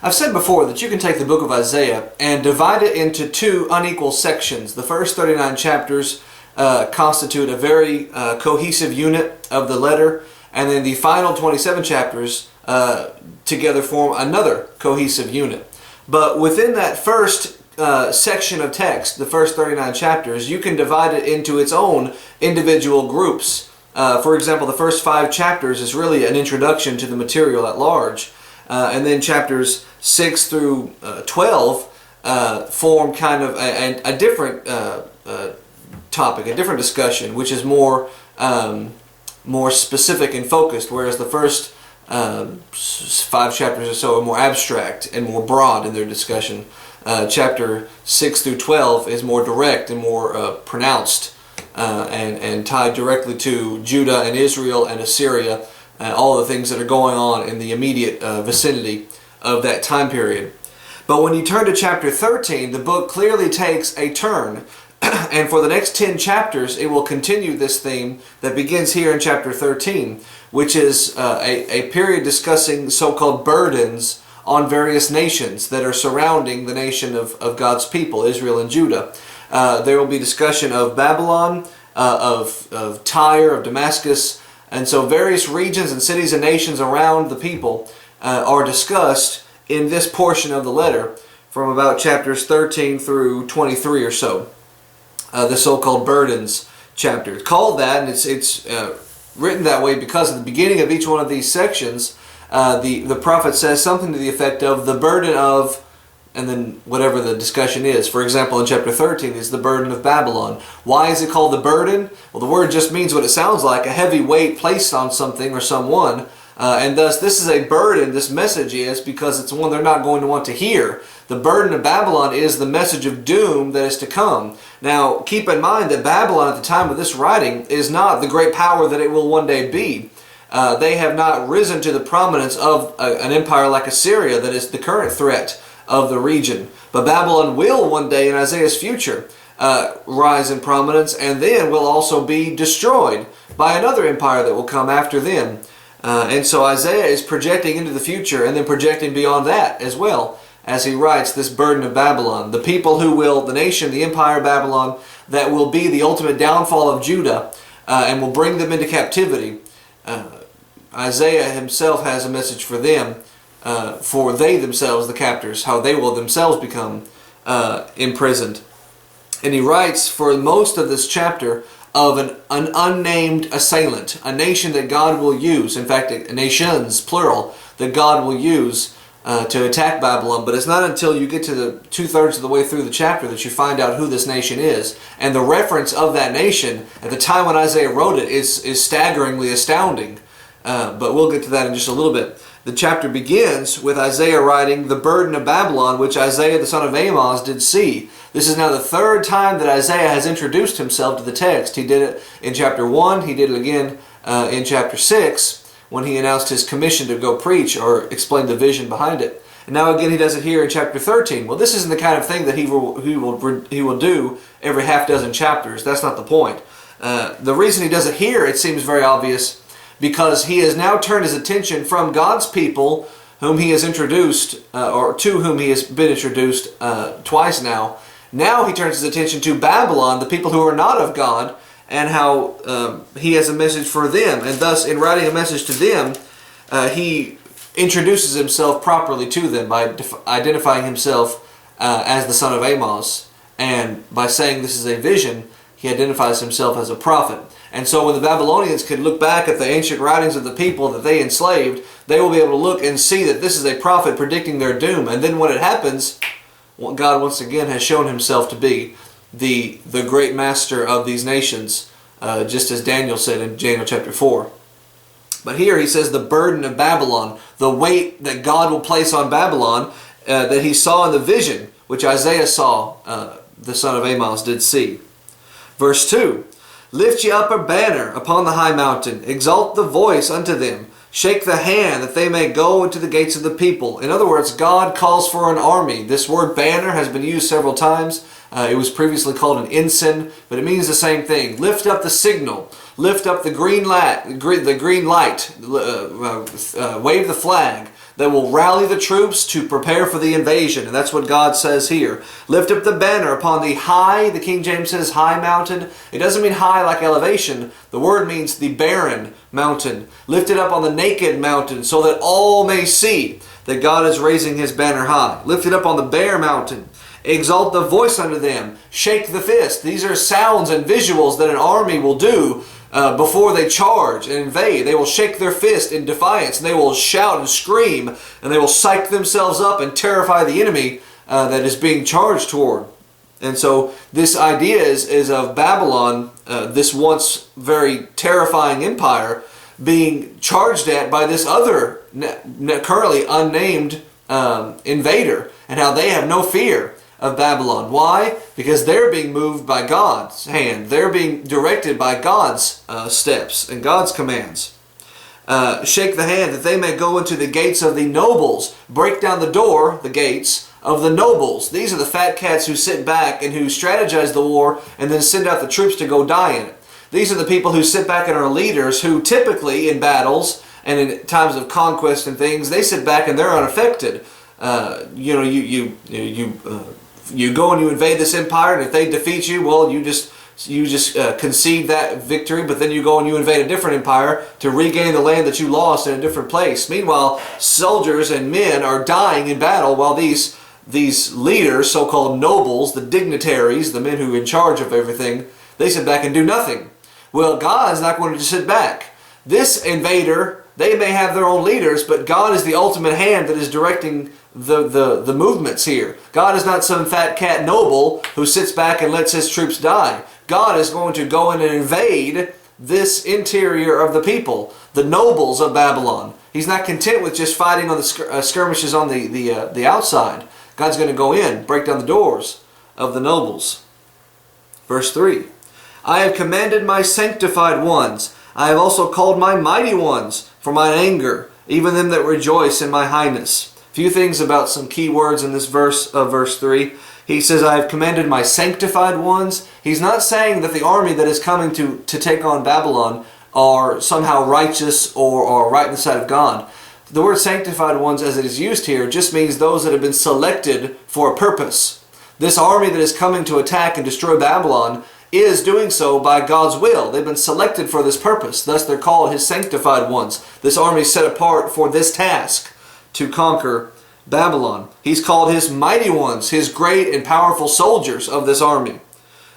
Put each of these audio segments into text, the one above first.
I've said before that you can take the book of Isaiah and divide it into two unequal sections. The first 39 chapters constitute a very cohesive unit of the letter, and then the final 27 chapters together form another cohesive unit. But within that first section of text, the first 39 chapters, you can divide it into its own individual groups. For example, the first 5 chapters is really an introduction to the material at large. And then chapters 6 through 12 form kind of a different topic, a different discussion, which is more specific and focused, whereas the first 5 chapters or so are more abstract and more broad in their discussion. Chapter 6 through 12 is more direct and more pronounced and tied directly to Judah and Israel and Assyria, all the things that are going on in the immediate vicinity of that time period. But when you turn to chapter 13, the book clearly takes a turn, and for the next 10 chapters it will continue this theme that begins here in chapter 13, which is a period discussing so-called burdens on various nations that are surrounding the nation of God's people, Israel and Judah. There will be discussion of Babylon, of Tyre, of Damascus, and so various regions and cities and nations around the people are discussed in this portion of the letter from about chapters 13 through 23 or so. The so-called burdens chapter. It's called that, and it's written that way because at the beginning of each one of these sections, the prophet says something to the effect of the burden of, and then whatever the discussion is. For example, in chapter 13 is the burden of Babylon. Why is it called the burden? Well, the word just means what it sounds like, a heavy weight placed on something or someone. And thus, this is a burden, this message is, because it's one they're not going to want to hear. The burden of Babylon is the message of doom that is to come. Now, keep in mind that Babylon at the time of this writing is not the great power that it will one day be. They have not risen to the prominence of an empire like Assyria that is the current threat of the region. But Babylon will one day in Isaiah's future rise in prominence, and then will also be destroyed by another empire that will come after them. And so Isaiah is projecting into the future and then projecting beyond that as well as he writes this burden of Babylon. The people who will, the nation, the empire of Babylon, that will be the ultimate downfall of Judah and will bring them into captivity. Isaiah himself has a message for them, for they themselves, the captors, how they will themselves become imprisoned. And he writes for most of this chapter of an unnamed assailant, a nation that God will use, in fact, nations, plural, that God will use to attack Babylon. But it's not until you get to the 2/3 of the way through the chapter that you find out who this nation is. And the reference of that nation at the time when Isaiah wrote it is staggeringly astounding. But we'll get to that in just a little bit. The chapter begins with Isaiah writing the burden of Babylon, which Isaiah the son of Amoz did see. This is now the 3rd time that Isaiah has introduced himself to the text. He did it in chapter 1, he did it again in chapter 6, when he announced his commission to go preach or explain the vision behind it. And now again he does it here in chapter 13. Well, this isn't the kind of thing that he will do every half dozen chapters. That's not the point. The reason he does it here, it seems very obvious, because he has now turned his attention from God's people, whom he has introduced, or to whom he has been introduced twice now. Now he turns his attention to Babylon, the people who are not of God, and how he has a message for them. And thus, in writing a message to them, he introduces himself properly to them by identifying himself as the son of Amoz. And by saying this is a vision, he identifies himself as a prophet. And so when the Babylonians can look back at the ancient writings of the people that they enslaved, they will be able to look and see that this is a prophet predicting their doom. And then when it happens, God once again has shown himself to be the great master of these nations, just as Daniel said in Daniel chapter 4. But here he says the burden of Babylon, the weight that God will place on Babylon that he saw in the vision, which Isaiah saw, the son of Amoz did see. Verse 2, lift ye up a banner upon the high mountain, exalt the voice unto them, shake the hand that they may go into the gates of the people. In other words, God calls for an army. This word banner has been used several times. It was previously called an ensign, but it means the same thing. Lift up the signal. Lift up the green light. Wave the flag. that will rally the troops to prepare for the invasion. And that's what God says here. Lift up the banner upon the high, the King James says high mountain. It doesn't mean high like elevation. The word means the barren mountain. Lift it up on the naked mountain so that all may see that God is raising his banner high. Lift it up on the bare mountain. Exalt the voice unto them. Shake the fist. These are sounds and visuals that an army will do before they charge and invade. They will shake their fist in defiance, and they will shout and scream, and they will psych themselves up and terrify the enemy that is being charged toward. And so this idea is of Babylon, this once very terrifying empire, being charged at by this other currently unnamed invader, and how they have no fear of Babylon. Why? Because they're being moved by God's hand. They're being directed by God's steps and God's commands. Shake the hand that they may go into the gates of the nobles. Break down the door, the gates, of the nobles. These are the fat cats who sit back and who strategize the war and then send out the troops to go die in it. These are the people who sit back and are leaders who typically in battles and in times of conquest and things, they sit back and they're unaffected. You go and you invade this empire, and if they defeat you, well, you just concede that victory, but then you go and you invade a different empire to regain the land that you lost in a different place. Meanwhile, soldiers and men are dying in battle while these leaders, so-called nobles, the dignitaries, the men who are in charge of everything, they sit back and do nothing. Well, God's not going to just sit back. This invader, they may have their own leaders, but God is the ultimate hand that is directing the movements here. God is not some fat cat noble who sits back and lets his troops die. God is going to go in and invade this interior of the people, the nobles of Babylon. He's not content with just fighting on the skirmishes on the outside. God's going to go in, break down the doors of the nobles. Verse 3. I have commanded my sanctified ones. I have also called my mighty ones for mine anger, even them that rejoice in my highness. Few things about some key words in this verse of verse 3. He says, I have commanded my sanctified ones. He's not saying that the army that is coming to take on Babylon are somehow righteous or right in the sight of God. The word sanctified ones, as it is used here, just means those that have been selected for a purpose. This army that is coming to attack and destroy Babylon is doing so by God's will. They've been selected for this purpose. Thus they're called his sanctified ones. This army is set apart for this task, to conquer Babylon. He's called his mighty ones, his great and powerful soldiers of this army.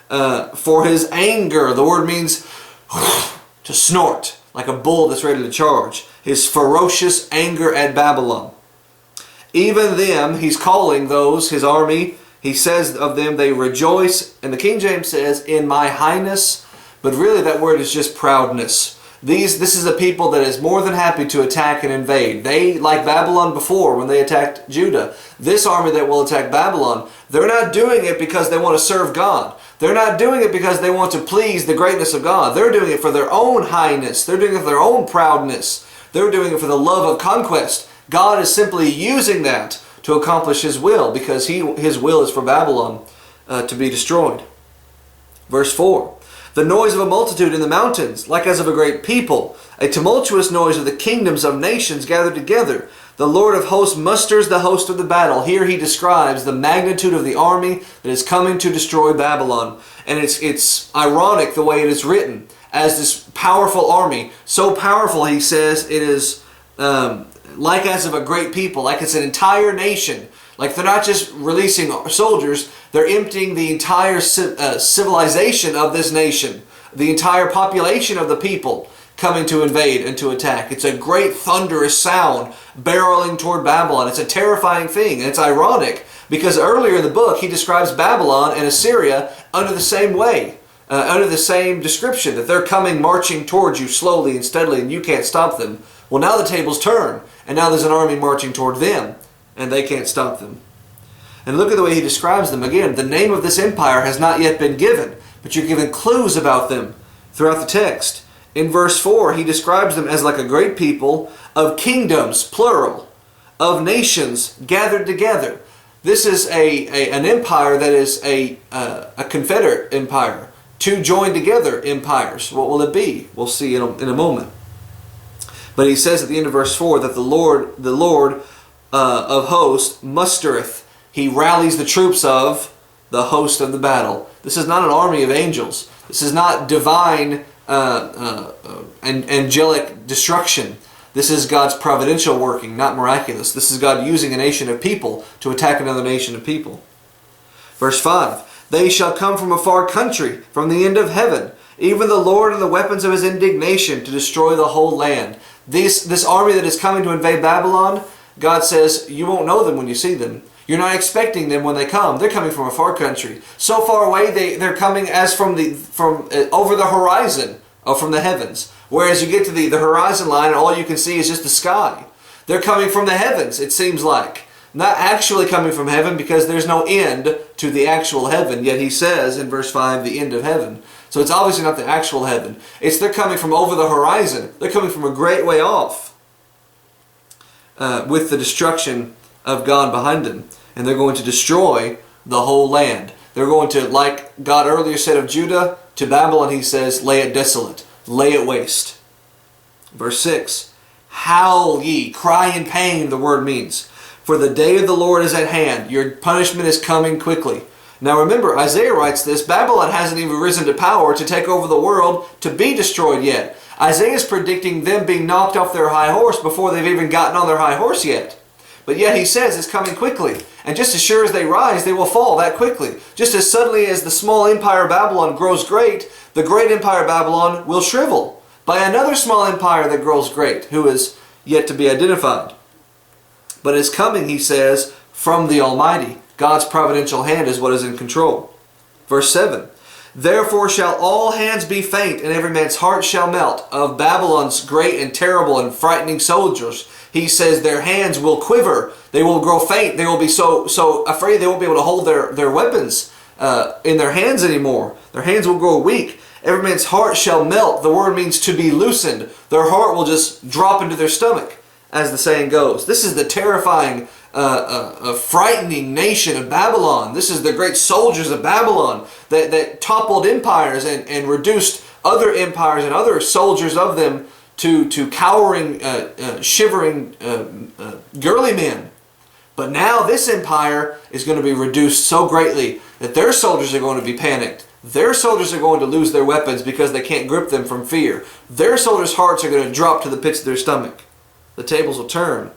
For his anger, the word means to snort, like a bull that's ready to charge. His ferocious anger at Babylon. Even them, he's calling those, his army, he says of them, they rejoice, and the King James says, in my highness, but really that word is just proudness. This is a people that is more than happy to attack and invade. They, like Babylon before when they attacked Judah, this army that will attack Babylon, they're not doing it because they want to serve God. They're not doing it because they want to please the greatness of God. They're doing it for their own highness. They're doing it for their own proudness. They're doing it for the love of conquest. God is simply using that to accomplish his will, because his will is for Babylon to be destroyed. Verse 4. The noise of a multitude in the mountains, like as of a great people, a tumultuous noise of the kingdoms of nations gathered together. The Lord of hosts musters the host of the battle. Here he describes the magnitude of the army that is coming to destroy Babylon. And it's ironic the way it is written, as this powerful army. So powerful, he says, it is like as of a great people, like it's an entire nation. Like they're not just releasing soldiers, they're emptying the entire civilization of this nation. The entire population of the people coming to invade and to attack. It's a great thunderous sound barreling toward Babylon. It's a terrifying thing, and it's ironic because earlier in the book he describes Babylon and Assyria under the same way, under the same description, that they're coming marching towards you slowly and steadily and you can't stop them. Well, now the tables turn, and now there's an army marching toward them, and they can't stop them. And look at the way he describes them. Again, the name of this empire has not yet been given, but you're given clues about them throughout the text. In verse 4, he describes them as like a great people of kingdoms, plural, of nations gathered together. This is an empire that is a confederate empire. Two joined together empires. What will it be? We'll see in a moment. But he says at the end of verse 4 that the Lord of hosts mustereth. He rallies the troops of the host of the battle. This is not an army of angels. This is not divine angelic destruction. This is God's providential working, not miraculous. This is God using a nation of people to attack another nation of people. Verse 5, they shall come from a far country, from the end of heaven, even the Lord and the weapons of his indignation to destroy the whole land. This army that is coming to invade Babylon, God says, you won't know them when you see them. You're not expecting them when they come. They're coming from a far country. So far away, they're coming as from over the horizon, from the heavens. Whereas you get to the horizon line and all you can see is just the sky. They're coming from the heavens, it seems like. Not actually coming from heaven, because there's no end to the actual heaven. Yet he says in verse 5, the end of heaven. So it's obviously not the actual heaven. They're coming from over the horizon. They're coming from a great way off. With the destruction of God behind them. And they're going to destroy the whole land. They're going to, like God earlier said of Judah, to Babylon he says, lay it desolate, lay it waste. Verse 6, howl ye, cry in pain, the word means. For the day of the Lord is at hand. Your punishment is coming quickly. Now remember, Isaiah writes this, Babylon hasn't even risen to power to take over the world to be destroyed yet. Isaiah is predicting them being knocked off their high horse before they've even gotten on their high horse yet. But yet he says it's coming quickly. And just as sure as they rise, they will fall that quickly. Just as suddenly as the small empire of Babylon grows great, the great empire of Babylon will shrivel by another small empire that grows great, who is yet to be identified. But it's coming, he says, from the Almighty. God's providential hand is what is in control. Verse 7, therefore shall all hands be faint, and every man's heart shall melt. Of Babylon's great and terrible and frightening soldiers, he says their hands will quiver. They will grow faint. They will be so afraid they won't be able to hold their weapons in their hands anymore. Their hands will grow weak. Every man's heart shall melt. The word means to be loosened. Their heart will just drop into their stomach, as the saying goes. This is the terrifying, frightening nation of Babylon. This is the great soldiers of Babylon that toppled empires and reduced other empires and other soldiers of them to cowering, shivering, girly men. But now this empire is going to be reduced so greatly that their soldiers are going to be panicked. Their soldiers are going to lose their weapons because they can't grip them from fear. Their soldiers' hearts are going to drop to the pits of their stomach. The tables will turn.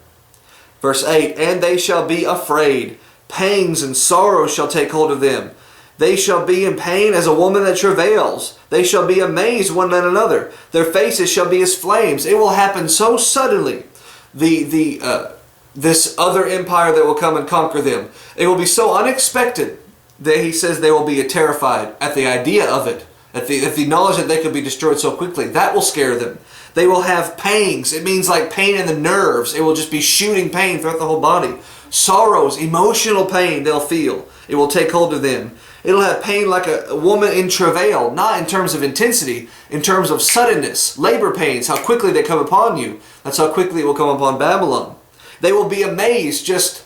Verse 8, and they shall be afraid. Pangs and sorrows shall take hold of them. They shall be in pain as a woman that travails. They shall be amazed one at another. Their faces shall be as flames. It will happen so suddenly. This other empire that will come and conquer them. It will be so unexpected that he says they will be terrified at the idea of it. At the knowledge that they could be destroyed so quickly. That will scare them. They will have pangs. It means like pain in the nerves. It will just be shooting pain throughout the whole body. Sorrows, emotional pain they'll feel. It will take hold of them. It'll have pain like a woman in travail, not in terms of intensity, in terms of suddenness, labor pains, how quickly they come upon you. That's how quickly it will come upon Babylon. They will be amazed, just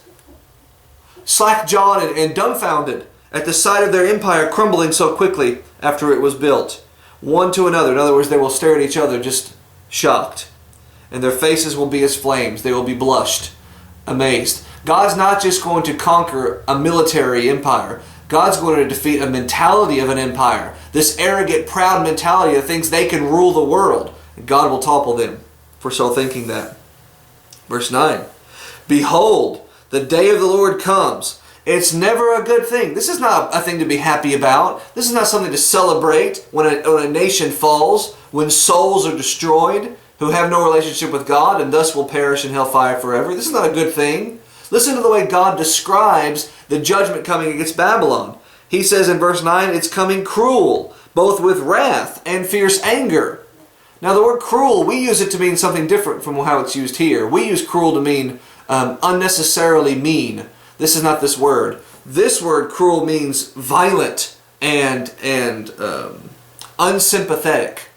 slack-jawed and dumbfounded at the sight of their empire crumbling so quickly after it was built. One to another. In other words, they will stare at each other just shocked. And their faces will be as flames. They will be blushed, amazed. God's not just going to conquer a military empire. God's going to defeat a mentality of an empire. This arrogant, proud mentality that thinks they can rule the world. And God will topple them for so thinking that. Verse 9. Behold, the day of the Lord comes. It's never a good thing. This is not a thing to be happy about. This is not something to celebrate when a nation falls, when souls are destroyed, who have no relationship with God and thus will perish in hellfire forever. This is not a good thing. Listen to the way God describes the judgment coming against Babylon. He says in verse 9, it's coming cruel, both with wrath and fierce anger. Now the word cruel, we use it to mean something different from how it's used here. We use cruel to mean unnecessarily mean. This is not this word. This word cruel means violent and unsympathetic.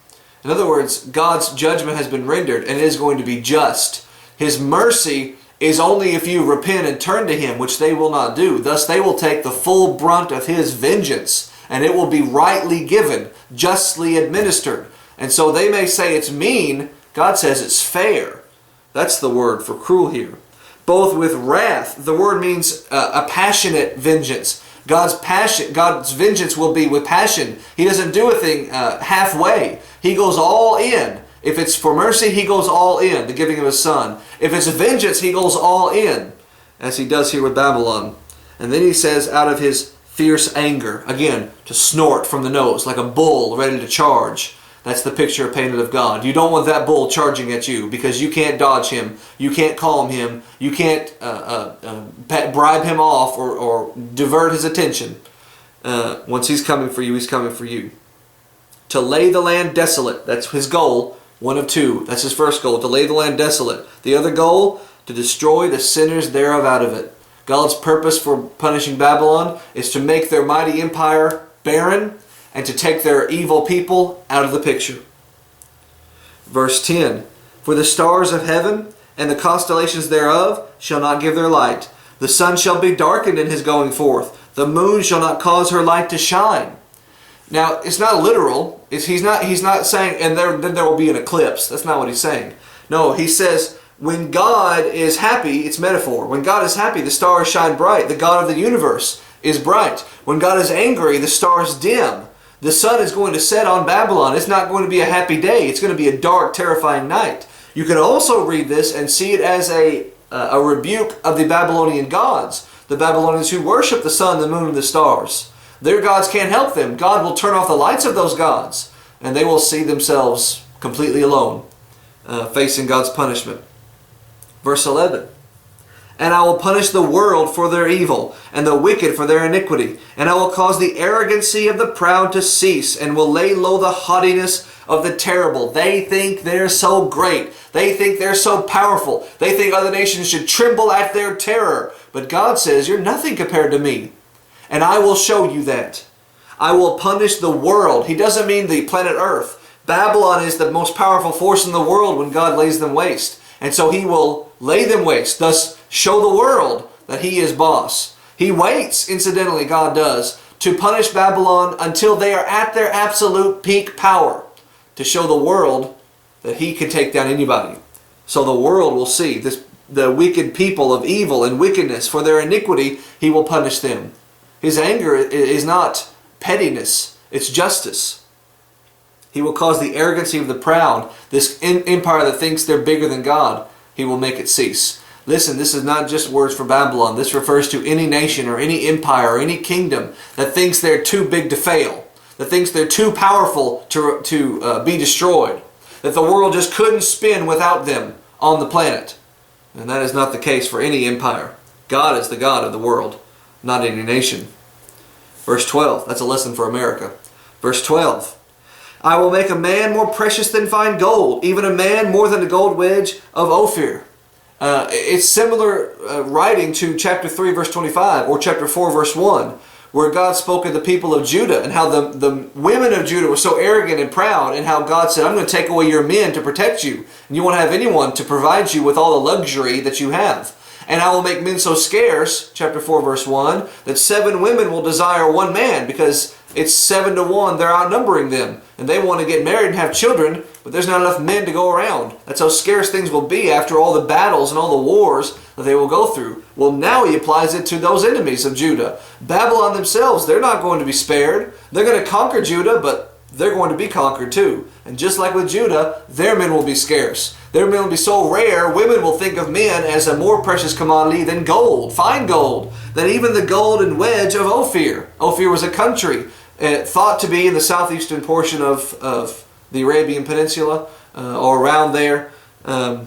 In other words, God's judgment has been rendered and it is going to be just. His mercy is only if you repent and turn to Him, which they will not do. Thus they will take the full brunt of His vengeance, and it will be rightly given, justly administered. And so they may say it's mean. God says it's fair. That's the word for cruel here. both with wrath. The word means a passionate vengeance. God's vengeance will be with passion. He doesn't do a thing halfway. He goes all in. If it's for mercy, he goes all in, the giving of his son. If it's a vengeance, he goes all in, as he does here with Babylon. And then he says, out of his fierce anger, again, to snort from the nose like a bull ready to charge. That's the picture painted of God. You don't want that bull charging at you because you can't dodge him, you can't calm him, you can't bribe him off or divert his attention. Once he's coming for you, he's coming for you. To lay the land desolate, that's his goal. One of two. That's his first goal, to lay the land desolate. The other goal, to destroy the sinners thereof out of it. God's purpose for punishing Babylon is to make their mighty empire barren and to take their evil people out of the picture. Verse 10, for the stars of heaven and the constellations thereof shall not give their light. The sun shall be darkened in his going forth. The moon shall not cause her light to shine. Now, it's not literal. He's not saying, and then there will be an eclipse. That's not what he's saying. No, he says, when God is happy, it's metaphor. When God is happy, the stars shine bright. The God of the universe is bright. When God is angry, the stars dim. The sun is going to set on Babylon. It's not going to be a happy day. It's going to be a dark, terrifying night. You can also read this and see it as a rebuke of the Babylonian gods. The Babylonians who worship the sun, the moon, and the stars. Their gods can't help them. God will turn off the lights of those gods, and they will see themselves completely alone, facing God's punishment. Verse 11, and I will punish the world for their evil, and the wicked for their iniquity, and I will cause the arrogancy of the proud to cease, and will lay low the haughtiness of the terrible. They think they're so great. They think they're so powerful. They think other nations should tremble at their terror. But God says, you're nothing compared to me. And I will show you that. I will punish the world. He doesn't mean the planet Earth. Babylon is the most powerful force in the world when God lays them waste. And so he will lay them waste, thus show the world that he is boss. He waits, incidentally, God does, to punish Babylon until they are at their absolute peak power, to show the world that he can take down anybody. So the world will see the wicked people of evil and wickedness. For their iniquity, he will punish them. His anger is not pettiness, it's justice. He will cause the arrogancy of the proud, this empire that thinks they're bigger than God, he will make it cease. Listen, this is not just words for Babylon. This refers to any nation or any empire or any kingdom that thinks they're too big to fail, that thinks they're too powerful to be destroyed, that the world just couldn't spin without them on the planet. And that is not the case for any empire. God is the God of the world, not any nation. Verse 12, that's a lesson for America. Verse 12, I will make a man more precious than fine gold, even a man more than a gold wedge of Ophir. It's similar writing to chapter 3 verse 25 or chapter 4 verse 1, where God spoke of the people of Judah and how the women of Judah were so arrogant and proud, and how God said, I'm going to take away your men to protect you, and you won't have anyone to provide you with all the luxury that you have. And I will make men so scarce, chapter 4 verse 1, that 7 women will desire 1 man, because it's 7 to 1, they're outnumbering them. And they want to get married and have children, but there's not enough men to go around. That's how scarce things will be after all the battles and all the wars that they will go through. Well, now he applies it to those enemies of Judah. Babylon themselves, they're not going to be spared. They're going to conquer Judah, but they're going to be conquered too. And just like with Judah, their men will be scarce. Their men will be so rare, women will think of men as a more precious commodity than gold, fine gold, than even the golden wedge of Ophir. Ophir was a country thought to be in the southeastern portion of the Arabian Peninsula, or around there. A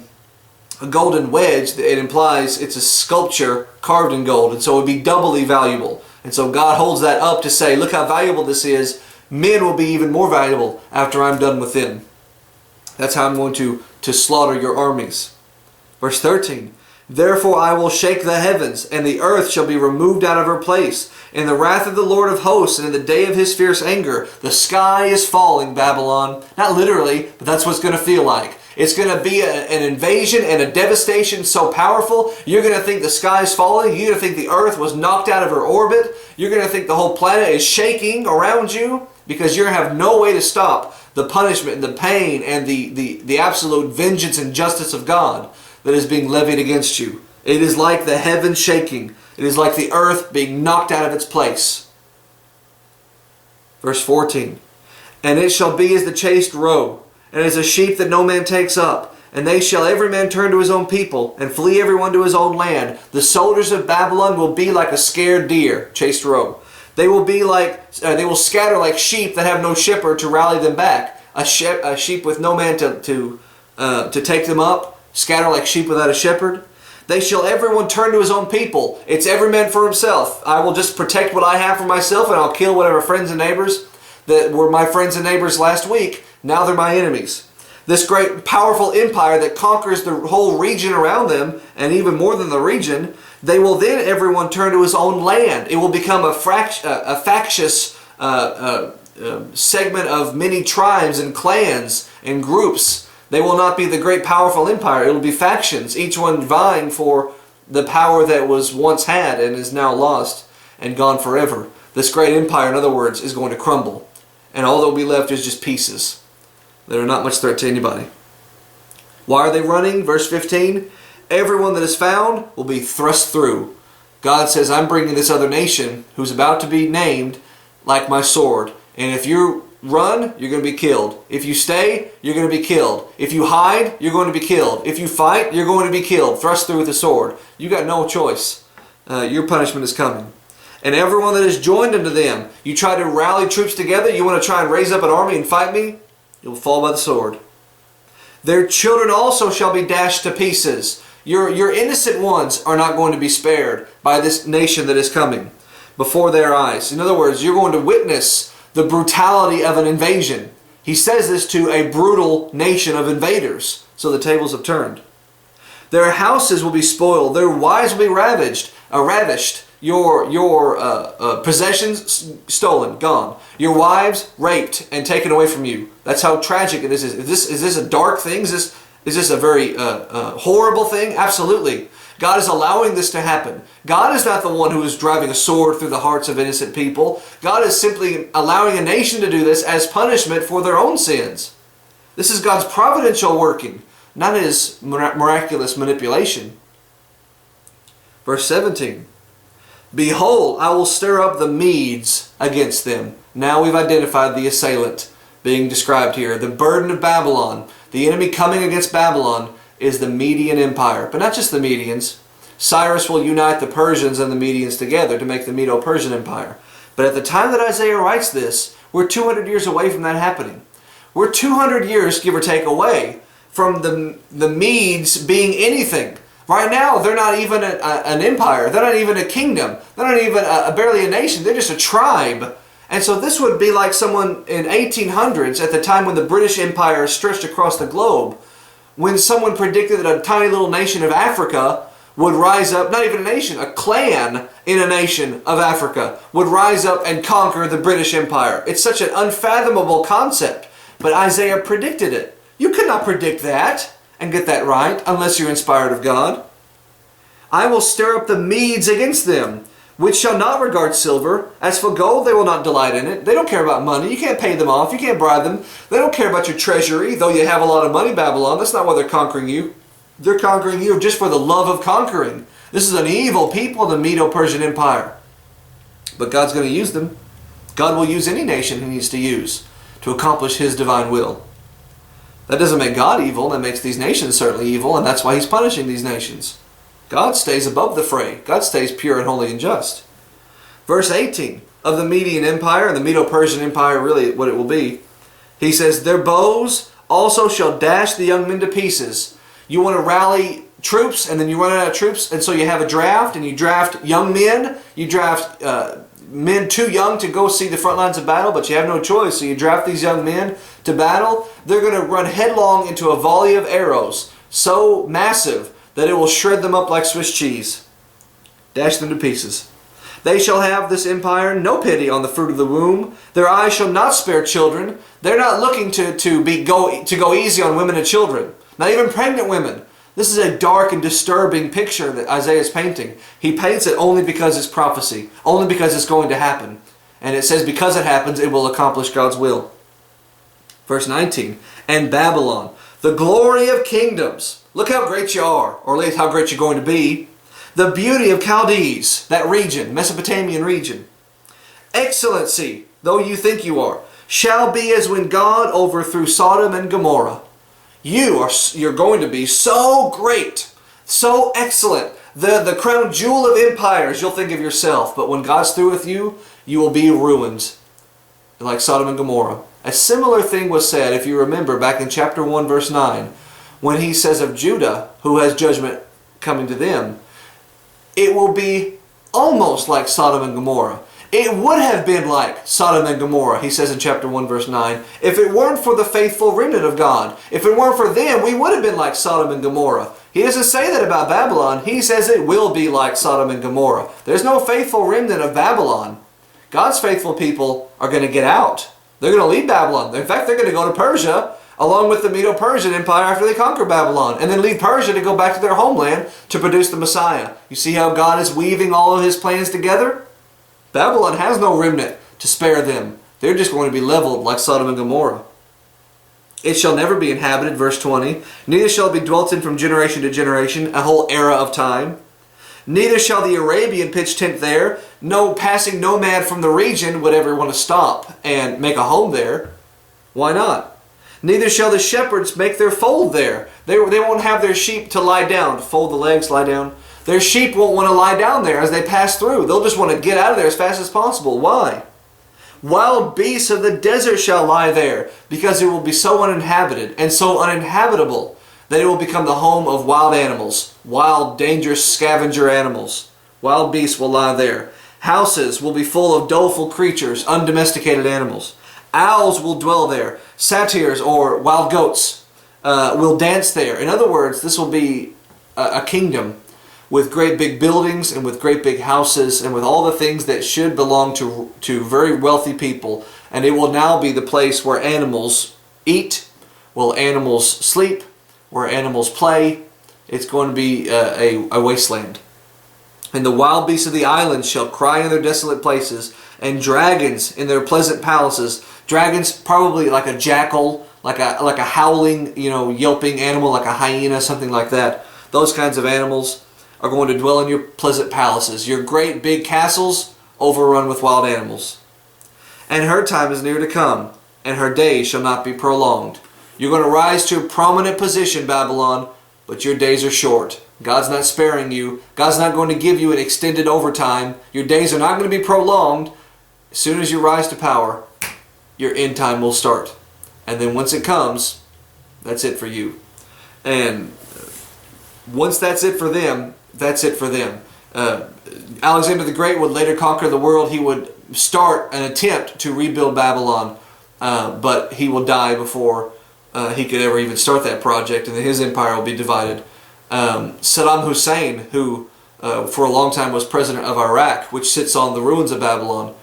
golden wedge, it implies it's a sculpture carved in gold, and so it would be doubly valuable. And so God holds that up to say, look how valuable this is. Men will be even more valuable after I'm done with them. That's how I'm going to slaughter your armies. Verse 13, therefore I will shake the heavens, and the earth shall be removed out of her place. In the wrath of the Lord of hosts, and in the day of his fierce anger, the sky is falling, Babylon. Not literally, but that's what it's going to feel like. It's going to be an invasion and a devastation so powerful, you're going to think the sky is falling. You're going to think the earth was knocked out of her orbit. You're going to think the whole planet is shaking around you, because you're going to have no way to stop the punishment and the pain and the absolute vengeance and justice of God that is being levied against you. It is like the heavens shaking. It is like the earth being knocked out of its place. Verse 14. And it shall be as the chased roe, and as a sheep that no man takes up. And they shall every man turn to his own people, and flee every one to his own land. The soldiers of Babylon will be like a scared deer, chased roe. They will be like, they will scatter like sheep that have no shepherd to rally them back. A sheep with no man to take them up, scatter like sheep without a shepherd. They shall everyone turn to his own people. It's every man for himself. I will just protect what I have for myself, and I'll kill whatever friends and neighbors that were my friends and neighbors last week. Now they're my enemies. This great powerful empire that conquers the whole region around them, and even more than the region, they will then everyone turn to his own land. It will become a factious segment of many tribes and clans and groups. They will not be the great powerful empire. It will be factions, each one vying for the power that was once had and is now lost and gone forever. This great empire, in other words, is going to crumble. And all that will be left is just pieces that are not much threat to anybody. Why are they running? Verse 15. Everyone that is found will be thrust through. God says, I'm bringing this other nation who's about to be named like my sword. And if you run, you're going to be killed. If you stay, you're going to be killed. If you hide, you're going to be killed. If you fight, you're going to be killed. Thrust through with the sword. You got no choice. Your punishment is coming. And everyone that is joined unto them, you try to rally troops together, you want to try and raise up an army and fight me, you'll fall by the sword. Their children also shall be dashed to pieces. Your innocent ones are not going to be spared by this nation that is coming before their eyes. In other words, you're going to witness the brutality of an invasion. He says this to a brutal nation of invaders. So the tables have turned. Their houses will be spoiled. Their wives will be ravished. Your possessions stolen, gone. Your wives raped and taken away from you. That's how tragic this is. Is this a dark thing? Is this a very horrible thing? Absolutely. God is allowing this to happen. God is not the one who is driving a sword through the hearts of innocent people. God is simply allowing a nation to do this as punishment for their own sins. This is God's providential working, not His miraculous manipulation. Verse 17. Behold, I will stir up the Medes against them. Now we've identified the assailant being described here. The burden of Babylon, the enemy coming against Babylon, is the Median Empire. But not just the Medians. Cyrus will unite the Persians and the Medians together to make the Medo-Persian Empire. But at the time that Isaiah writes this, we're 200 years away from that happening. We're 200 years, give or take, away from the Medes being anything. Right now, they're not even an empire. They're not even a kingdom. They're not even barely a nation. They're just a tribe. And so this would be like someone in 1800s, at the time when the British Empire stretched across the globe, when someone predicted that a tiny little nation of Africa would rise up, not even a nation, a clan in a nation of Africa would rise up and conquer the British Empire. It's such an unfathomable concept, but Isaiah predicted it. You could not predict that and get that right unless you're inspired of God. I will stir up the Medes against them, which shall not regard silver. As for gold, they will not delight in it. They don't care about money. You can't pay them off. You can't bribe them. They don't care about your treasury, though you have a lot of money, Babylon. That's not why they're conquering you. They're conquering you just for the love of conquering. This is an evil people, the Medo-Persian Empire. But God's going to use them. God will use any nation He needs to use to accomplish His divine will. That doesn't make God evil. That makes these nations certainly evil, and that's why He's punishing these nations. God stays above the fray. God stays pure and holy and just. Verse 18 of the Median Empire, and the Medo-Persian Empire, really what it will be, he says, their bows also shall dash the young men to pieces. You want to rally troops, and then you run out of troops, and so you have a draft, and you draft young men. You draft men too young to go see the front lines of battle, but you have no choice, so you draft these young men to battle. They're going to run headlong into a volley of arrows, so massive that it will shred them up like Swiss cheese. Dash them to pieces. They shall have, this empire, no pity on the fruit of the womb. Their eyes shall not spare children. They're not looking to go easy on women and children. Not even pregnant women. This is a dark and disturbing picture that Isaiah is painting. He paints it only because it's prophecy. Only because it's going to happen. And it says because it happens, it will accomplish God's will. Verse 19. And Babylon, the glory of kingdoms. Look how great you are, or at least how great you're going to be. The beauty of Chaldees, that region, Mesopotamian region. Excellency, though you think you are, shall be as when God overthrew Sodom and Gomorrah. You're going to be so great, so excellent, the crown jewel of empires, you'll think of yourself. But when God's through with you, you will be ruined, like Sodom and Gomorrah. A similar thing was said, if you remember, back in chapter 1, verse 9, when he says of Judah, who has judgment coming to them, it will be almost like Sodom and Gomorrah. It would have been like Sodom and Gomorrah, he says in chapter 1, verse 9, if it weren't for the faithful remnant of God. If it weren't for them, we would have been like Sodom and Gomorrah. He doesn't say that about Babylon. He says it will be like Sodom and Gomorrah. There's no faithful remnant of Babylon. God's faithful people are going to get out. They're going to leave Babylon. In fact, they're going to go to Persia, along with the Medo-Persian Empire after they conquer Babylon, and then leave Persia to go back to their homeland to produce the Messiah. You see how God is weaving all of his plans together? Babylon has no remnant to spare them. They're just going to be leveled like Sodom and Gomorrah. It shall never be inhabited, verse 20. Neither shall it be dwelt in from generation to generation, a whole era of time. Neither shall the Arabian pitch tent there. No passing nomad from the region would ever want to stop and make a home there. Why not? Neither shall the shepherds make their fold there. They won't have their sheep to lie down, fold the legs, lie down. Their sheep won't want to lie down there as they pass through. They'll just want to get out of there as fast as possible. Why? Wild beasts of the desert shall lie there, because it will be so uninhabited and so uninhabitable that it will become the home of wild animals, wild, dangerous scavenger animals. Wild beasts will lie there. Houses will be full of doleful creatures, undomesticated animals. Owls will dwell there. Satyrs, or wild goats, will dance there. In other words, this will be a kingdom with great big buildings and with great big houses and with all the things that should belong to very wealthy people. And it will now be the place where animals eat, where animals sleep, where animals play. It's going to be a wasteland. And the wild beasts of the islands shall cry in their desolate places, and dragons in their pleasant palaces. Dragons, probably like a jackal, like a howling, yelping animal, like a hyena, something like that. Those kinds of animals are going to dwell in your pleasant palaces, your great big castles overrun with wild animals. And her time is near to come, and her days shall not be prolonged. You're going to rise to a prominent position, Babylon, but your days are short. God's not sparing you. God's not going to give you an extended overtime. Your days are not going to be prolonged. As soon as you rise to power, your end time will start. And then once it comes, that's it for you. And once that's it for them, that's it for them. Alexander the Great would later conquer the world. He would start an attempt to rebuild Babylon, but he will die before he could ever even start that project, and then his empire will be divided. Saddam Hussein, who for a long time was president of Iraq, which sits on the ruins of Babylon,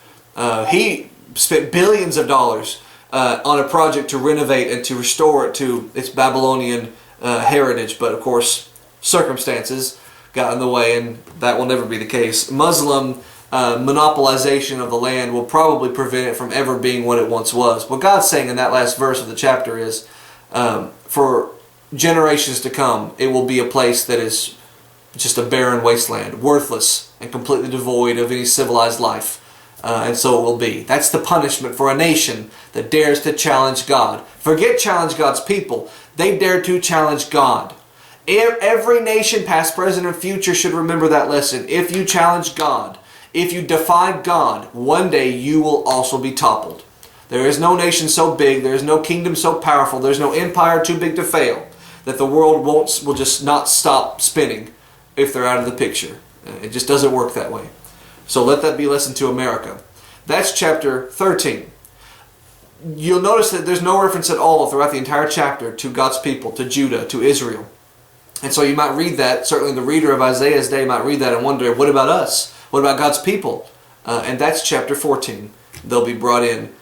he spent billions of dollars on a project to renovate and to restore it to its Babylonian heritage, but of course circumstances got in the way, and that will never be the case. Muslim monopolization of the land will probably prevent it from ever being what it once was. What God's saying in that last verse of the chapter is, for generations to come, it will be a place that is just a barren wasteland, worthless and completely devoid of any civilized life. And so it will be. That's the punishment for a nation that dares to challenge God. Forget challenge God's people. They dare to challenge God. Every nation, past, present, and future, should remember that lesson. If you challenge God, if you defy God, one day you will also be toppled. There is no nation so big, there is no kingdom so powerful, there is no empire too big to fail, that the world will just not stop spinning if they're out of the picture. It just doesn't work that way. So let that be a lesson to America. That's chapter 13. You'll notice that there's no reference at all throughout the entire chapter to God's people, to Judah, to Israel. And so you might read that, certainly the reader of Isaiah's day might read that and wonder, what about us? What about God's people? And that's chapter 14. They'll be brought in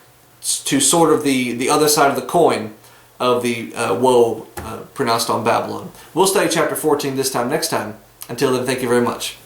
to sort of the other side of the coin of the woe pronounced on Babylon. We'll study chapter 14 this time next time. Until then, thank you very much.